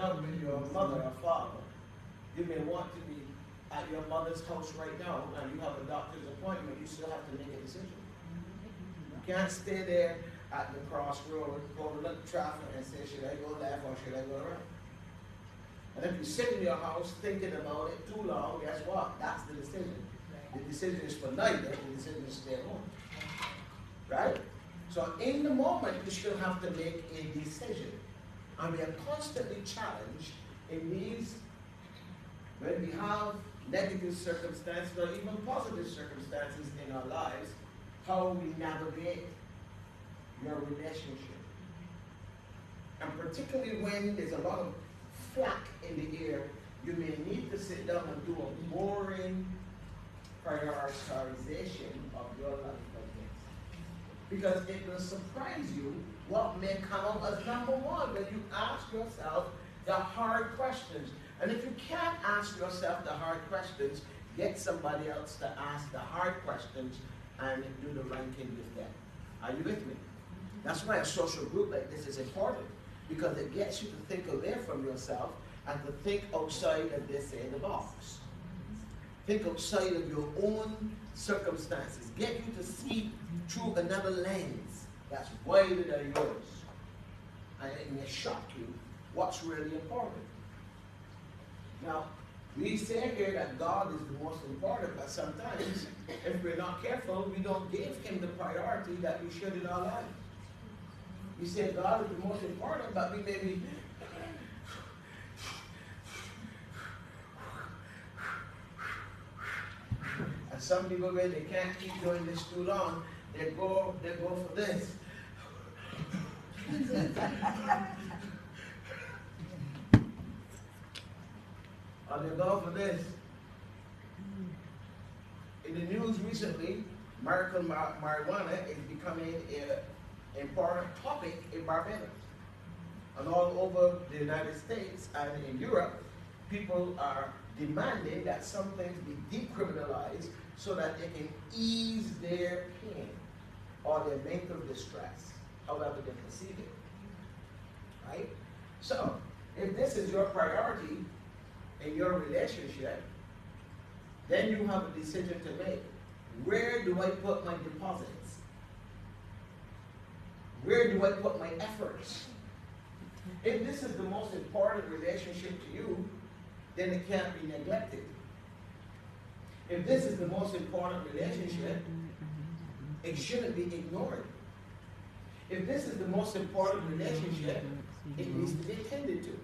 out with your mother or father. You may want to be at your mother's house right now and you have a doctor's appointment, you still have to make a decision. You can't stay there at the crossroad, go to the traffic and say, should I go left or should I go right? And if you sit in your house thinking about it too long, guess what? That's the decision. The decision is for neither, the decision is to stay home. Right? So in the moment, you still have to make a decision. And we are constantly challenged in these, when we have negative circumstances or even positive circumstances in our lives, how we navigate your relationship. And particularly when there's a lot of flack in the air, you may need to sit down and do a boring prioritization of your life like this. Because it will surprise you what may come up as number one when you ask yourself the hard questions. And if you can't ask yourself the hard questions, get somebody else to ask the hard questions and do the ranking with them. Are you with me? That's why a social group like this is important, because it gets you to think away from yourself and to think outside of this in the box. Think outside of your own circumstances. Get you to see through another lens that's wider than yours. And it may shock you what's really important. Now, we say here that God is the most important, but sometimes, if we're not careful, we don't give him the priority that we should in our life. We say God is the most important, but we may be and some people, when they can't keep doing this too long, they go for this. Or they go for this. In the news recently, medical marijuana is becoming an important topic in Barbados. And all over the United States and in Europe, people are demanding that some things be decriminalized so that they can ease their pain or their mental distress, however they perceive it. Right? So, if this is your priority in your relationship, then you have a decision to make. Where do I put my deposits? Where do I put my efforts? If this is the most important relationship to you, then it can't be neglected. If this is the most important relationship, it shouldn't be ignored. If this is the most important relationship, it needs to be attended to.